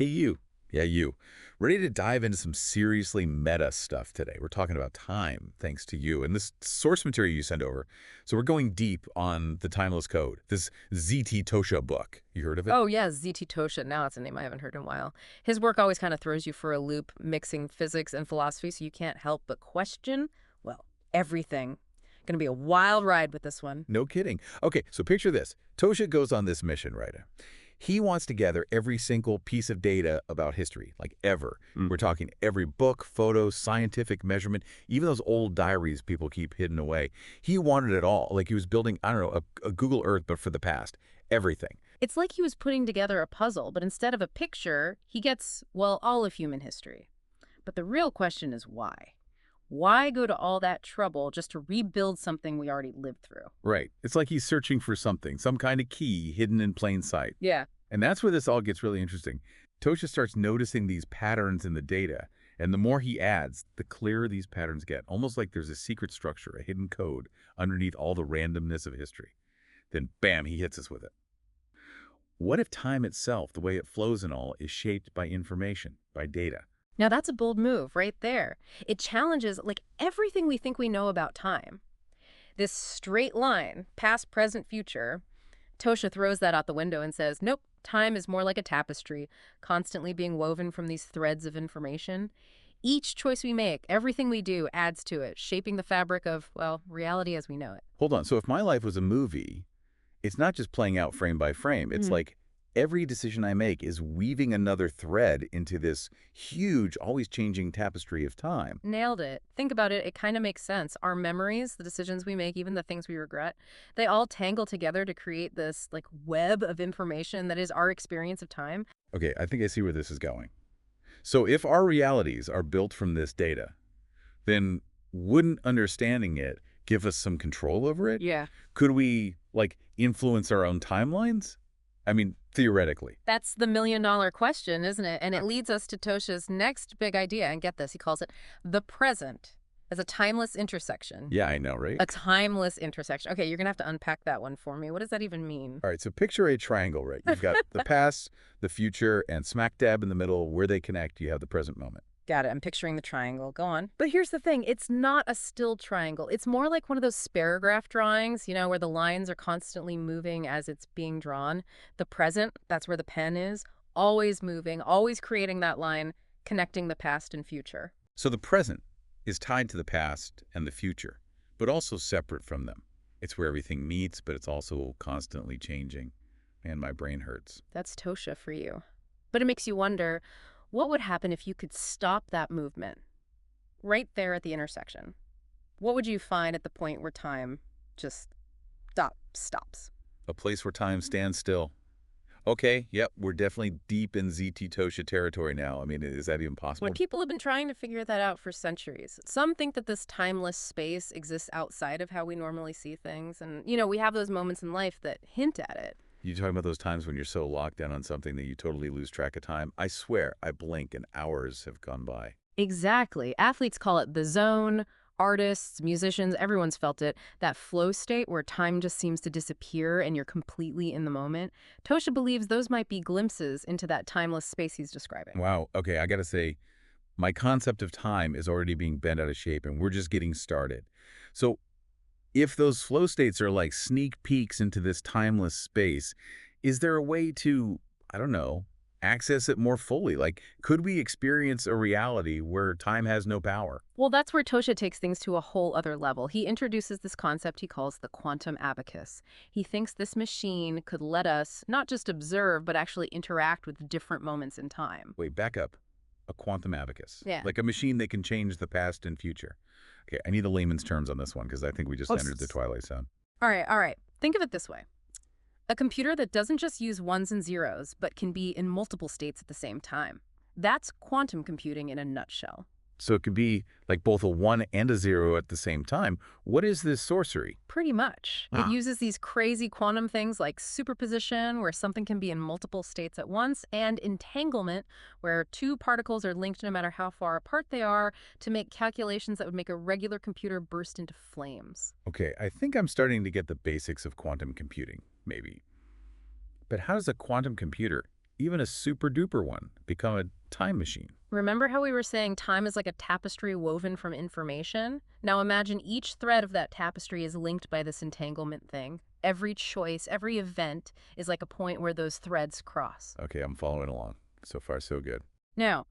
Hey, you. Yeah, you. Ready to dive into some seriously meta stuff today. We're talking about time, thanks to you, and this source material you sent over. So we're going deep on the timeless code, this ZT Tosha book. You heard of it? Oh, yeah, Z.T. Tosha. Now it's a name I haven't heard in a while. His work always kind of throws you for a loop, mixing physics and philosophy, so you can't help but question, well, everything. Going to be a wild ride with this one. No kidding. Okay, so picture this. Tosha goes on this mission, right? He wants to gather every single piece of data about history, like ever. We're talking every book, photo, scientific measurement, even those old diaries people keep hidden away. He wanted it all, like he was building, I don't know, a Google Earth, but for the past. Everything. It's like he was putting together a puzzle, but instead of a picture, he gets, well, all of human history. But the real question is why? Why go to all that trouble just to rebuild something we already lived through? Right. It's like he's searching for something, some kind of key hidden in plain sight. Yeah. And that's where this all gets really interesting. Tosha starts noticing these patterns in the data, and the more he adds, the clearer these patterns get, almost like there's a secret structure, a hidden code underneath all the randomness of history. Then, bam, he hits us with it. What if time itself, the way it flows and all, is shaped by information, by data? Now that's a bold move right there. It challenges like everything we think we know about time. This straight line, past, present, future, Tosha throws that out the window and says, nope, time is more like a tapestry, constantly being woven from these threads of information. Each choice we make, everything we do adds to it, shaping the fabric of, well, reality as we know it. Hold on, so if my life was a movie, it's not just playing out frame by frame. It's like every decision I make is weaving another thread into this huge, always changing tapestry of time. Nailed it. Think about it. It kind of makes sense. Our memories, the decisions we make, even the things we regret, they all tangle together to create this like web of information that is our experience of time. Okay, I think I see where this is going. So if our realities are built from this data, then wouldn't understanding it give us some control over it? Yeah. Could we, like, influence our own timelines? I mean, theoretically. That's the million-dollar question, isn't it? And it leads us to Tosha's next big idea. And get this, he calls it the present as a timeless intersection. Yeah, I know, right? A timeless intersection. Okay, you're going to have to unpack that one for me. What does that even mean? All right, so picture a triangle, right? You've got the past, the future, and smack dab in the middle, where they connect, you have the present moment. Got it. I'm picturing the triangle. Go on. But here's the thing. It's not a still triangle. It's more like one of those sparagraph drawings, you know, where the lines are constantly moving as it's being drawn. The present, that's where the pen is, always moving, always creating that line, connecting the past and future. So the present is tied to the past and the future, but also separate from them. It's where everything meets, but it's also constantly changing. Man, my brain hurts. That's Tosha for you. But it makes you wonder, what would happen if you could stop that movement right there at the intersection? What would you find at the point where time just stops? A place where time stands still. Okay, yep, we're definitely deep in ZT Tosha territory now. I mean, is that even possible? When people have been trying to figure that out for centuries. Some think that this timeless space exists outside of how we normally see things. And, you know, we have those moments in life that hint at it. You talking about those times when you're so locked down on something that you totally lose track of time? I swear, I blink and hours have gone by. Exactly. Athletes call it the zone. Artists, musicians, everyone's felt it. That flow state where time just seems to disappear and you're completely in the moment. Tosha believes those might be glimpses into that timeless space he's describing. Wow, okay, I gotta say, my concept of time is already being bent out of shape and we're just getting started. So if those flow states are like sneak peeks into this timeless space, is there a way to, I don't know, access it more fully? Like, could we experience a reality where time has no power? Well, that's where Tosha takes things to a whole other level. He introduces this concept he calls the Quantum Abacus. He thinks this machine could let us not just observe, but actually interact with different moments in time. Wait, back up. A quantum abacus. Yeah. Like a machine that can change the past and future. Okay, I need the layman's terms on this one because I think we just entered the twilight zone. All right. Think of it this way. A computer that doesn't just use ones and zeros, but can be in multiple states at the same time. That's quantum computing in a nutshell. So it could be like both a 1 and a 0 at the same time. What is this sorcery? Pretty much. It uses these crazy quantum things like superposition, where something can be in multiple states at once, and entanglement, where two particles are linked no matter how far apart they are, to make calculations that would make a regular computer burst into flames. Okay, I think I'm starting to get the basics of quantum computing, maybe. But how does a quantum computer even a super-duper one, become a time machine. Remember how we were saying time is like a tapestry woven from information? Now imagine each thread of that tapestry is linked by this entanglement thing. Every choice, every event is like a point where those threads cross. Okay, I'm following along. So far, so good. Now,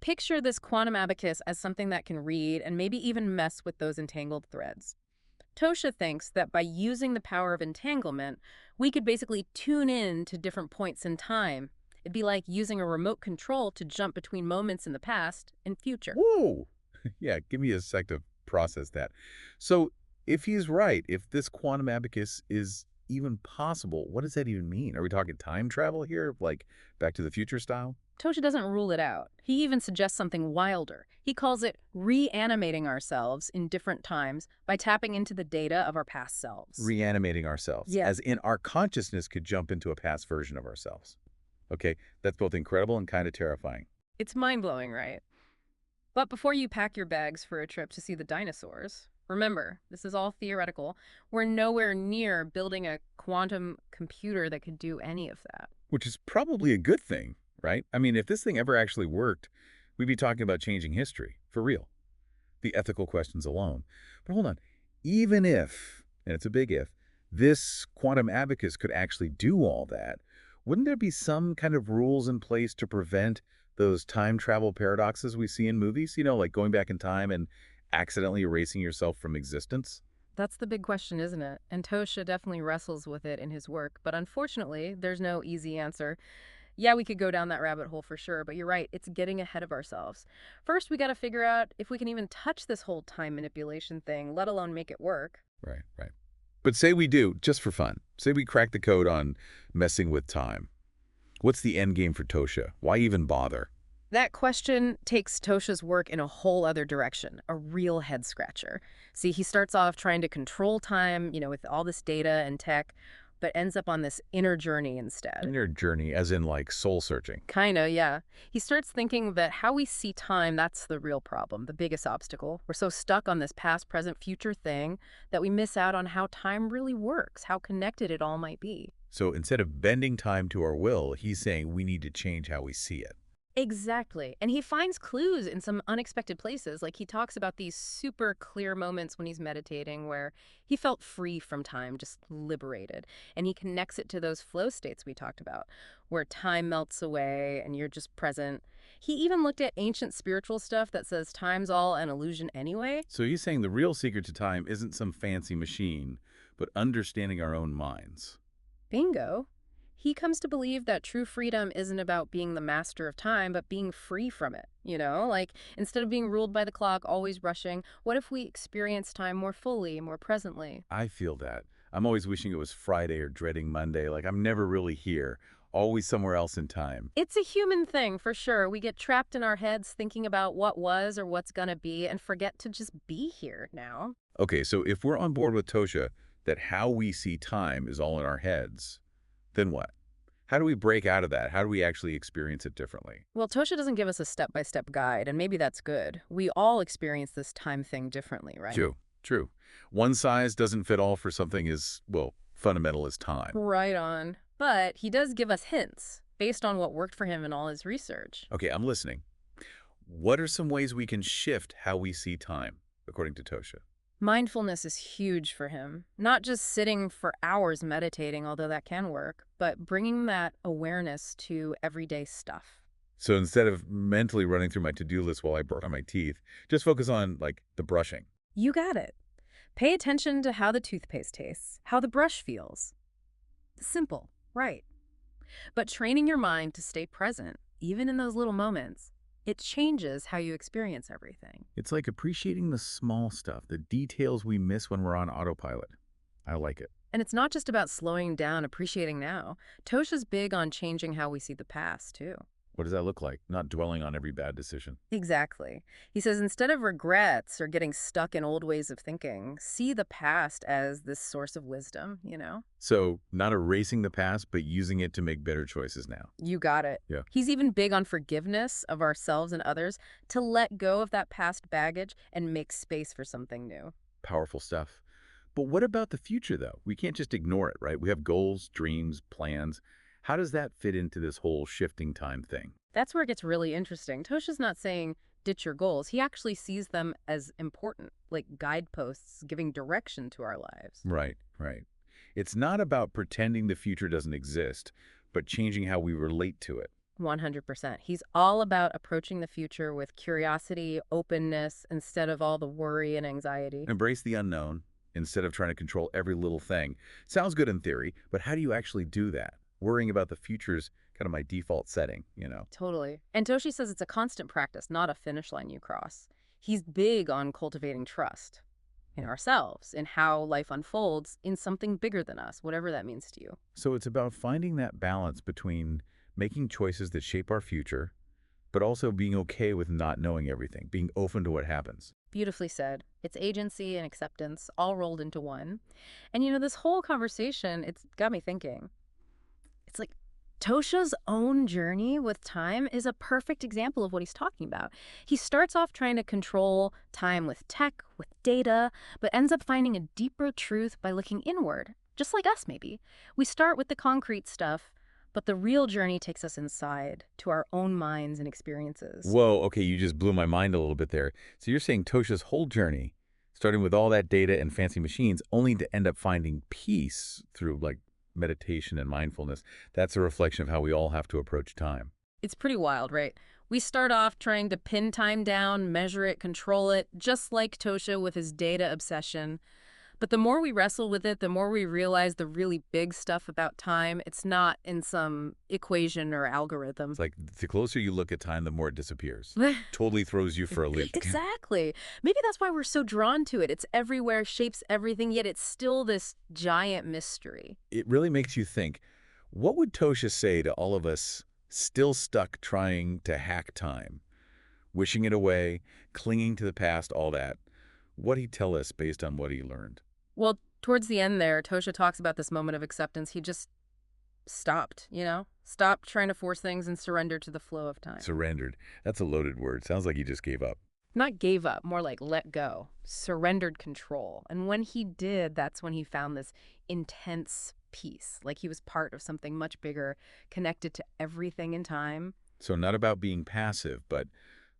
picture this quantum abacus as something that can read and maybe even mess with those entangled threads. Tosha thinks that by using the power of entanglement, we could basically tune in to different points in time. It'd be like using a remote control to jump between moments in the past and future. Whoa! Yeah, give me a sec to process that. So, if he's right, if this quantum abacus is even possible, what does that even mean? Are we talking time travel here, like Back to the Future style? Tosha doesn't rule it out. He even suggests something wilder. He calls it reanimating ourselves in different times by tapping into the data of our past selves. Reanimating ourselves, Yes. as in our consciousness could jump into a past version of ourselves. Okay, that's both incredible and kind of terrifying. It's mind-blowing, right? But before you pack your bags for a trip to see the dinosaurs, remember, this is all theoretical. We're nowhere near building a quantum computer that could do any of that. Which is probably a good thing, right? I mean, if this thing ever actually worked, we'd be talking about changing history, for real. The ethical questions alone. But hold on, even if, and it's a big if, this quantum abacus could actually do all that, wouldn't there be some kind of rules in place to prevent those time travel paradoxes we see in movies? You know, like going back in time and accidentally erasing yourself from existence? That's the big question, isn't it? And Tosha definitely wrestles with it in his work, but unfortunately, there's no easy answer. Yeah, we could go down that rabbit hole for sure, but you're right, it's getting ahead of ourselves. First, we got to figure out if we can even touch this whole time manipulation thing, let alone make it work. Right, right. But say we do, just for fun. Say we crack the code on messing with time. What's the end game for Tosha? Why even bother? That question takes Tosha's work in a whole other direction, a real head scratcher. See, he starts off trying to control time, with all this data and tech, but ends up on this inner journey instead. Inner journey, as in like soul searching. Kinda, yeah. He starts thinking that how we see time, that's the real problem, the biggest obstacle. We're so stuck on this past, present, future thing that we miss out on how time really works, how connected it all might be. So instead of bending time to our will, he's saying we need to change how we see it. Exactly. And he finds clues in some unexpected places. Like he talks about these super clear moments when he's meditating where he felt free from time, just liberated. And he connects it to those flow states we talked about, where time melts away and you're just present. He even looked at ancient spiritual stuff that says time's all an illusion anyway. So he's saying the real secret to time isn't some fancy machine, but understanding our own minds. Bingo. He comes to believe that true freedom isn't about being the master of time, but being free from it. Like instead of being ruled by the clock, always rushing, what if we experience time more fully, more presently? I feel that. I'm always wishing it was Friday or dreading Monday, like I'm never really here, always somewhere else in time. It's a human thing, for sure. We get trapped in our heads thinking about what was or what's gonna be and forget to just be here now. Okay, so if we're on board with Tosha, that how we see time is all in our heads, then what? How do we break out of that? How do we actually experience it differently? Well, Tosha doesn't give us a step-by-step guide, and maybe that's good. We all experience this time thing differently, right? True, true. One size doesn't fit all for something as, well, fundamental as time. Right on. But he does give us hints based on what worked for him in all his research. Okay, I'm listening. What are some ways we can shift how we see time, according to Tosha? Mindfulness is huge for him. Not just sitting for hours meditating, although that can work, but bringing that awareness to everyday stuff. So instead of mentally running through my to-do list while I brush my teeth, just focus on, like, the brushing. You got it. Pay attention to how the toothpaste tastes, how the brush feels. Simple, right? But training your mind to stay present, even in those little moments, it changes how you experience everything. It's like appreciating the small stuff, the details we miss when we're on autopilot. I like it. And it's not just about slowing down, appreciating now. Tosha's big on changing how we see the past, too. What does that look like? Not dwelling on every bad decision. Exactly. He says instead of regrets or getting stuck in old ways of thinking, see the past as this source of wisdom. So not erasing the past, but using it to make better choices now. You got it. Yeah. He's even big on forgiveness of ourselves and others, to let go of that past baggage and make space for something new. Powerful stuff. But what about the future, though? We can't just ignore it, right? We have goals, dreams, plans. How does that fit into this whole shifting time thing? That's where it gets really interesting. Tosha's not saying ditch your goals. He actually sees them as important, like guideposts giving direction to our lives. Right, right. It's not about pretending the future doesn't exist, but changing how we relate to it. 100%. He's all about approaching the future with curiosity, openness, instead of all the worry and anxiety. Embrace the unknown instead of trying to control every little thing. Sounds good in theory, but how do you actually do that? Worrying about the future is kind of my default setting. Totally. And Toshi says it's a constant practice, not a finish line you cross. He's big on cultivating trust in ourselves, in how life unfolds in something bigger than us, whatever that means to you. So it's about finding that balance between making choices that shape our future, but also being okay with not knowing everything, being open to what happens. Beautifully said. It's agency and acceptance all rolled into one. And this whole conversation, it's got me thinking. It's like Tosha's own journey with time is a perfect example of what he's talking about. He starts off trying to control time with tech, with data, but ends up finding a deeper truth by looking inward, just like us maybe. We start with the concrete stuff, but the real journey takes us inside to our own minds and experiences. Whoa, okay, you just blew my mind a little bit there. So you're saying Tosha's whole journey, starting with all that data and fancy machines, only to end up finding peace through like meditation and mindfulness. That's a reflection of how we all have to approach time. It's pretty wild, right? We start off trying to pin time down, measure it, control it, just like Tosha with his data obsession. But the more we wrestle with it, the more we realize the really big stuff about time. It's not in some equation or algorithm. It's like the closer you look at time, the more it disappears. Totally throws you for a loop. Exactly. Maybe that's why we're so drawn to it. It's everywhere, shapes everything, yet it's still this giant mystery. It really makes you think, what would Tosha say to all of us still stuck trying to hack time, wishing it away, clinging to the past, all that? What'd he tell us based on what he learned? Well, towards the end there, Tosha talks about this moment of acceptance. He just stopped. Stopped trying to force things and surrendered to the flow of time. Surrendered. That's a loaded word. Sounds like he just gave up. Not gave up, more like let go, surrendered control. And when he did, that's when he found this intense peace, like he was part of something much bigger, connected to everything in time. So not about being passive, but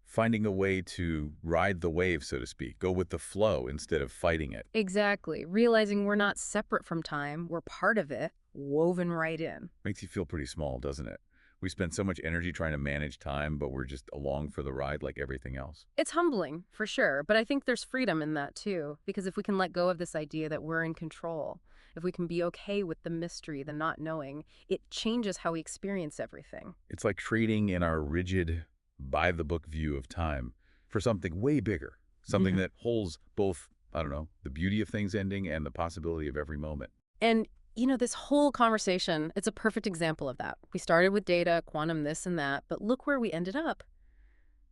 finding a way to ride the wave, so to speak, go with the flow instead of fighting it. Exactly. Realizing we're not separate from time, we're part of it, woven right in. Makes you feel pretty small, doesn't it? We spend so much energy trying to manage time, but we're just along for the ride like everything else. It's humbling, for sure, but I think there's freedom in that too, because if we can let go of this idea that we're in control, if we can be okay with the mystery, the not knowing, it changes how we experience everything. It's like trading in our rigid, by-the-book view of time for something way bigger, something that holds both, I don't know, the beauty of things ending and the possibility of every moment. And this whole conversation, it's a perfect example of that. We started with data, quantum this and that, but look where we ended up.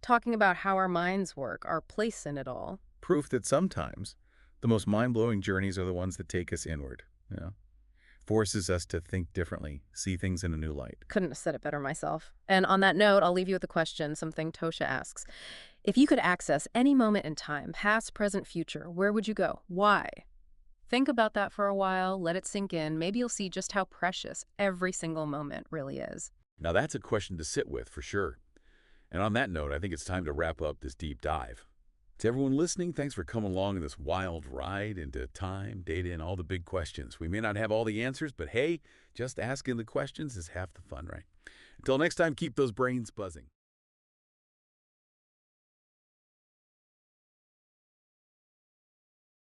Talking about how our minds work, our place in it all. Proof that sometimes the most mind-blowing journeys are the ones that take us inward. Forces us to think differently, see things in a new light. Couldn't have said it better myself. And on that note, I'll leave you with a question, something Tosha asks. If you could access any moment in time, past, present, future, where would you go? Why? Think about that for a while, let it sink in. Maybe you'll see just how precious every single moment really is. Now that's a question to sit with for sure. And on that note, I think it's time to wrap up this deep dive. To everyone listening, thanks for coming along in this wild ride into time, data, and all the big questions. We may not have all the answers, but hey, just asking the questions is half the fun, right? Until next time, keep those brains buzzing.